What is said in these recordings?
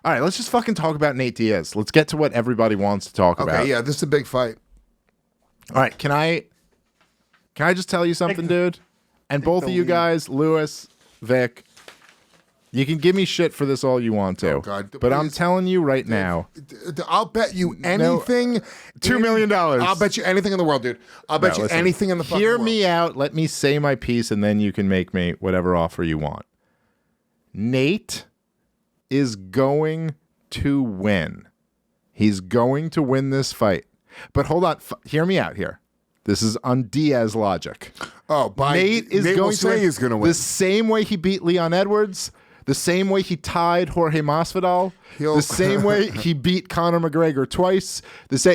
All right, let's just fucking talk about Nate Diaz. Let's get to what everybody wants to talk about. Okay, yeah, this is a big fight. All right, can I just tell you something, dude? And both of you guys, Lewis, Vic, you can give me shit for this all you want to. Oh, God. But I'm telling you right now. I'll bet you anything. $2 million. I'll bet you anything in the world, dude. I'll bet you listen, anything in the fucking world. Hear me out. Let me say my piece, and then you can make me whatever offer you want. Nate is going to win. He's going to win this fight. But hold on. Hear me out here. This is on Diaz logic. Oh, Nate is going to win. He's going to win. The same way he beat Leon Edwards, the same way he tied Jorge Masvidal, the same way he beat Conor McGregor twice. This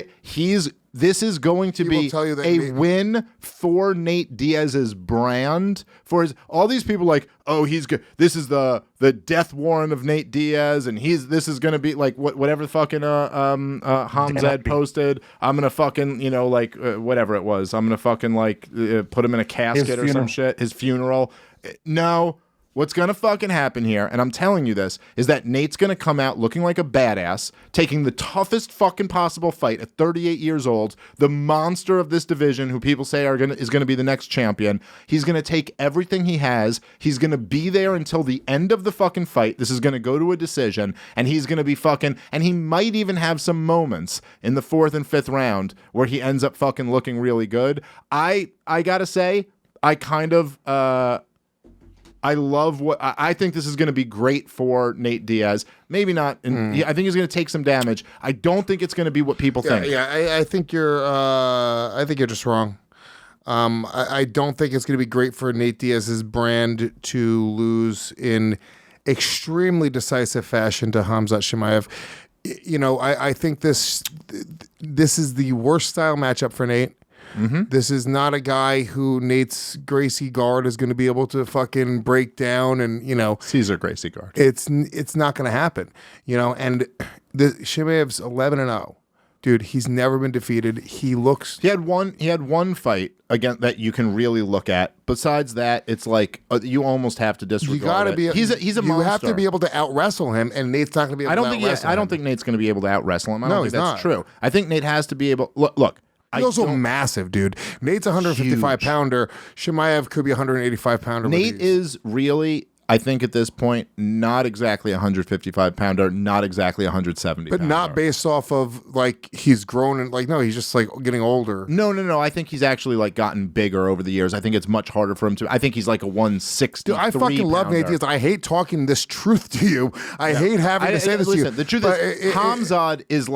is going to be a win for Nate Diaz's brand. For his all these people like, oh, he's good. This is the death warrant of Nate Diaz, and this is gonna be like whatever fucking Khamzat posted. I'm gonna fucking whatever it was. I'm gonna fucking put him in a casket or some shit. His funeral. No. What's going to fucking happen here, and I'm telling you this, is that Nate's going to come out looking like a badass, taking the toughest fucking possible fight at 38 years old, the monster of this division who people say is going to be the next champion. He's going to take everything he has. He's going to be there until the end of the fucking fight. This is going to go to a decision, and he's going to be fucking, and he might even have some moments in the 4th and 5th round where he ends up fucking looking really good. I got to say, I kind of... I love what I think this is going to be great for Nate Diaz. Maybe not. I think he's going to take some damage. I don't think it's going to be what people think. Yeah, I think you're. I think you're just wrong. I don't think it's going to be great for Nate Diaz's brand to lose in extremely decisive fashion to Khamzat Chimaev. I think this is the worst style matchup for Nate. Mm-hmm. This is not a guy who Nate's Gracie guard is going to be able to fucking break down and, Caesar Gracie guard. It's not going to happen, and Chimaev's 11-0. Dude, he's never been defeated. He had one fight again that you can really look at. Besides that, it's like you almost have to disregard. You got to be. He's a monster. You have to be able to out wrestle him, and Nate's not going to be able to out wrestle him. I don't think Nate's going to be able to out wrestle him. I don't think that's true. I think Nate has to be able. Look. He's also massive, dude. Nate's a 155-pounder. Chimaev could be a 185-pounder. Nate is really, I think at this point, not exactly a 155-pounder, not exactly a 170-pounder. But not based off of, he's grown and, no, he's just, getting older. No. I think he's actually, gotten bigger over the years. I think it's much harder for him to, I think he's, a 160. Dude, I fucking love Nate Diaz. I hate talking this truth to you. I hate having to say this to you. The truth is, Khamzat is,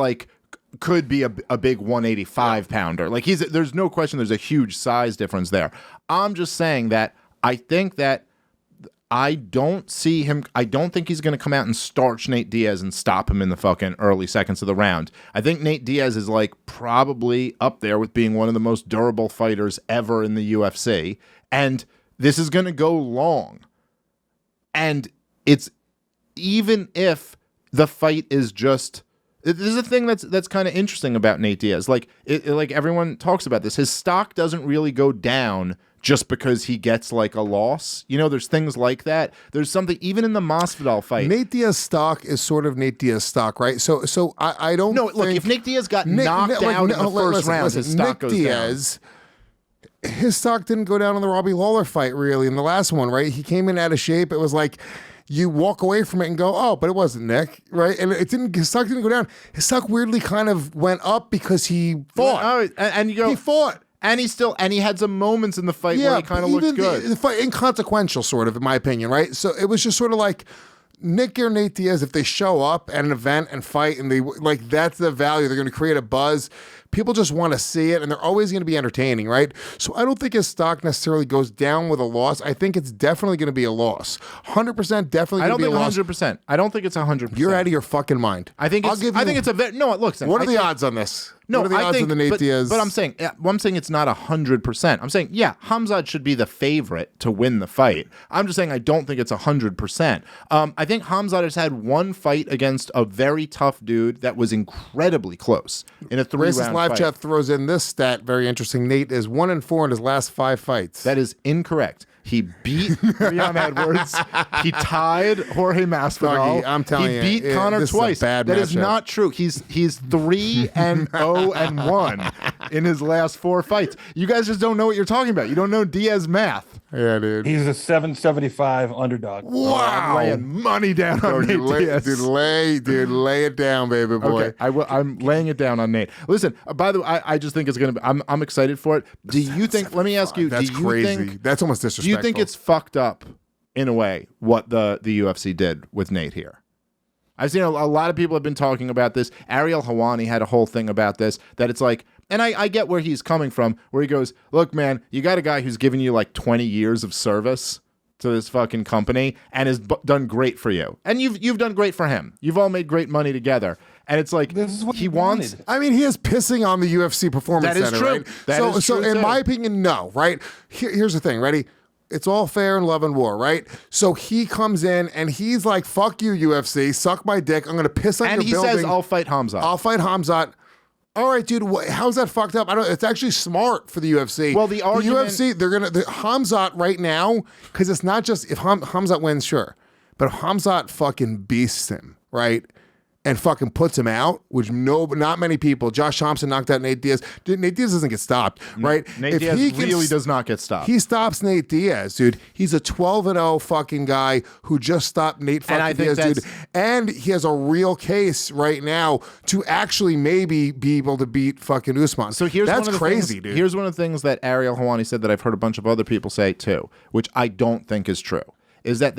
could be a big 185-pounder. There's no question there's a huge size difference there. I'm just saying that I think that I don't think he's going to come out and starch Nate Diaz and stop him in the fucking early seconds of the round. I think Nate Diaz is probably up there with being one of the most durable fighters ever in the UFC. And this is going to go long. And it's even if the fight is just... This is a thing that's kind of interesting about Nate Diaz. Everyone talks about this. His stock doesn't really go down just because he gets a loss. There's things like that. There's something even in the Masvidal fight. Nate Diaz stock is sort of Nate Diaz stock, right? So I don't. No, look. If Nate Diaz got knocked out in the first round, his stock goes down. His stock didn't go down in the Robbie Lawler fight, really, in the last one, right? He came in out of shape. It was you walk away from it and go, oh, but it wasn't Nick, right? And his stock didn't go down. His stock weirdly kind of went up because he fought. Oh, and you go, he fought. And he had some moments in the fight where he kind of looked good. The fight, inconsequential, sort of, in my opinion, right? So it was just sort of Nick or Nate Diaz, if they show up at an event and fight and they that's the value. They're going to create a buzz. People just want to see it, and they're always going to be entertaining, right? So I don't think his stock necessarily goes down with a loss. I think it's definitely going to be a loss. 100% definitely going to be a loss. 100%. I don't think it's 100%. You're out of your fucking mind. I think it's a no. Look, what are the odds on this? No, what are the odds on the Nate Diaz? But I'm saying it's not 100%. I'm saying, yeah, Khamzat should be the favorite to win the fight. I'm just saying I don't think it's 100%. I think Khamzat has had one fight against a very tough dude that was incredibly close in a 3-round Live fight. Chat throws in this stat, very interesting. Nate is 1-4 in his last 5 fights. That is incorrect. He beat Leon Edwards. He tied Jorge Masvidal. Doggy, I'm telling you, he beat Conor twice. That is not true. He's 3-0-1 in his last 4 fights. You guys just don't know what you're talking about. You don't know Diaz math. Yeah, dude. He's a 775 underdog. Wow. I'm laying money down on Nate Diaz. Lay it down, baby boy. Okay, I'm laying it down on Nate. Listen, by the way, I just think it's going to be, I'm excited for it. Do you think, let me ask you, that's crazy. That's almost disrespectful. Do you think it's fucked up in a way what the UFC did with Nate here? I've seen a lot of people have been talking about this. Ariel Helwani had a whole thing about this, that it's like, and I get where he's coming from, where he goes, look, man, you got a guy who's given you like 20 years of service to this fucking company and has done great for you. And you've done great for him. You've all made great money together. And it's like, this is what he wants. I mean, he is pissing on the UFC Performance That is Center, true. right? That is so true, in too. my opinion, no, right? Here's the thing, ready? It's all fair in love and war, right? So he comes in and he's like, fuck you, UFC, suck my dick. I'm going to piss on And your he building. says, I'll fight Khamzat. I'll fight Khamzat. All right, dude. How's that fucked up? It's actually smart for the UFC. Well, the argument, UFC, the Khamzat right now, because it's not just if Khamzat wins, sure, but if Khamzat fucking beasts him, right, and fucking puts him out, which not many people. Josh Thompson knocked out Nate Diaz. Dude, Nate Diaz doesn't get stopped, right? Nate Diaz really does not get stopped. He stops Nate Diaz, dude. He's a 12-0 fucking guy who just stopped Nate fucking Diaz, dude. And he has a real case right now to actually maybe be able to beat fucking Usman. So that's crazy, dude. Here's one of the things that Ariel Helwani said that I've heard a bunch of other people say too, which I don't think is true, is that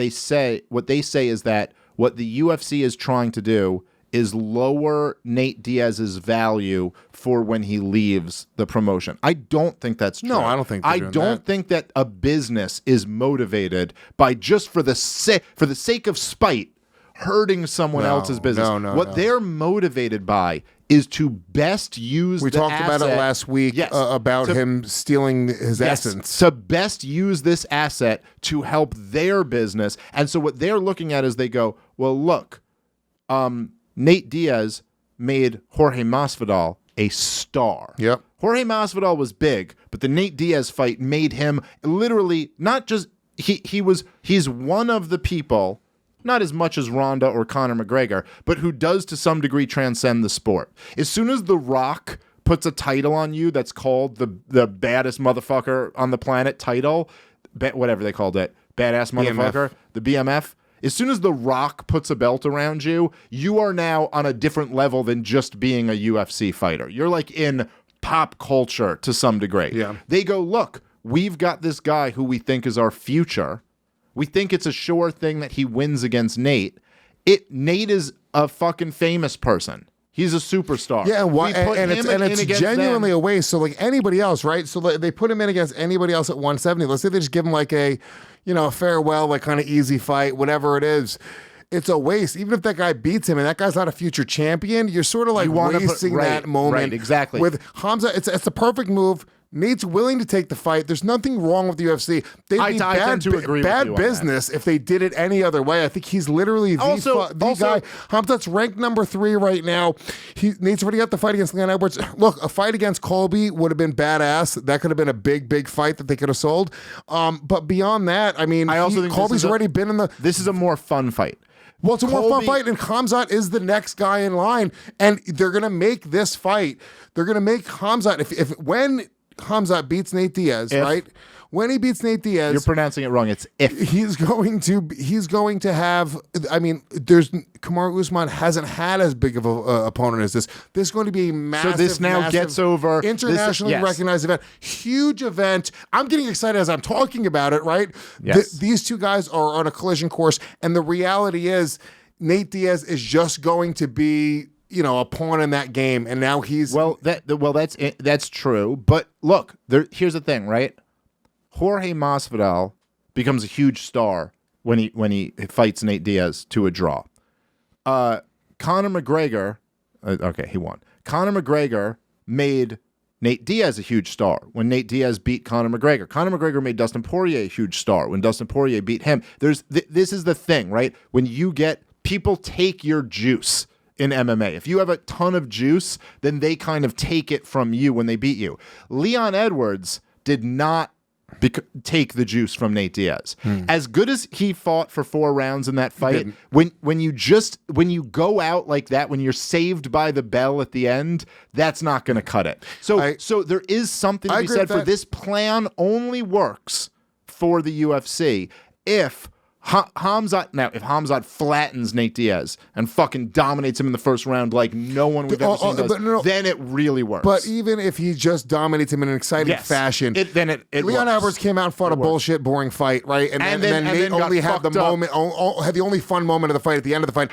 what they say is that what the UFC is trying to do is lower Nate Diaz's value for when he leaves the promotion. I don't think that's true. No, I don't think I don't think that a business is motivated by just for the sake of spite hurting someone else's business. What they're motivated by is to best use we the talked asset. about it last week about him stealing his essence. To best use this asset to help their business. And so what they're looking at is they go, well, look, Nate Diaz made Jorge Masvidal a star. Yep. Jorge Masvidal was big, but the Nate Diaz fight made him literally not just he's one of the people, not as much as Ronda or Conor McGregor, but who does to some degree transcend the sport. As soon as The Rock puts a title on you that's called the baddest motherfucker on the planet title, whatever they called it, badass motherfucker, the BMF. As soon as The Rock puts a belt around you, you are now on a different level than just being a UFC fighter. You're like in pop culture to some degree. Yeah. They go, look, we've got this guy who we think is our future. We think it's a sure thing that he wins against Nate. Nate is a fucking famous person. He's a superstar. Yeah, and it's genuinely a waste. So like anybody else, right? So they put him in against anybody else at 170. Let's say they just give him like a farewell, like kind of easy fight, whatever it is. It's a waste. Even if that guy beats him and that guy's not a future champion, you're sort of like wasting that moment. Right, exactly. With Khamzat, it's the perfect move. Nate's willing to take the fight. There's nothing wrong with the UFC. They'd be bad business if they did it any other way. I think he's literally the guy. Khamzat's ranked number 3 right now. Nate's already got the fight against Leon Edwards. Look, a fight against Colby would have been badass. That could have been a big fight that they could have sold. But beyond that, I mean, Colby's already been in the... This is a more fun fight. Well, it's a more fun fight, and Khamzat is the next guy in line, and they're going to make this fight. They're going to make Khamzat... when Khamzat beats Nate Diaz, right? When he beats Nate Diaz, you're pronouncing it wrong. It's if he's going to have. I mean, Kamaru Usman hasn't had as big of a opponent as this. This is going to be a massive. So this now gets over internationally recognized event, huge event. I'm getting excited as I'm talking about it. Right? Yes. These two guys are on a collision course, and the reality is, Nate Diaz is just going to be, a pawn in that game, and now he's that's true. But look, here's the thing, right? Jorge Masvidal becomes a huge star when he fights Nate Diaz to a draw. Conor McGregor, he won. Conor McGregor made Nate Diaz a huge star when Nate Diaz beat Conor McGregor. Conor McGregor made Dustin Poirier a huge star when Dustin Poirier beat him. This is the thing, right? When you get people take your juice in MMA. If you have a ton of juice, then they kind of take it from you when they beat you. Leon Edwards did not take the juice from Nate Diaz. As good as he fought for 4 rounds in that fight, when you go out like that, when you're saved by the bell at the end, that's not going to cut it. So there is something to be said for this plan only works for the UFC if Khamzat flattens Nate Diaz and fucking dominates him in the first round like no one we've ever seen does, then it really works. But even if he just dominates him in an exciting fashion, Leon Alvarez came out and fought a bullshit, boring fight, right? And then Nate only had the moment, had the only fun moment of the fight at the end of the fight.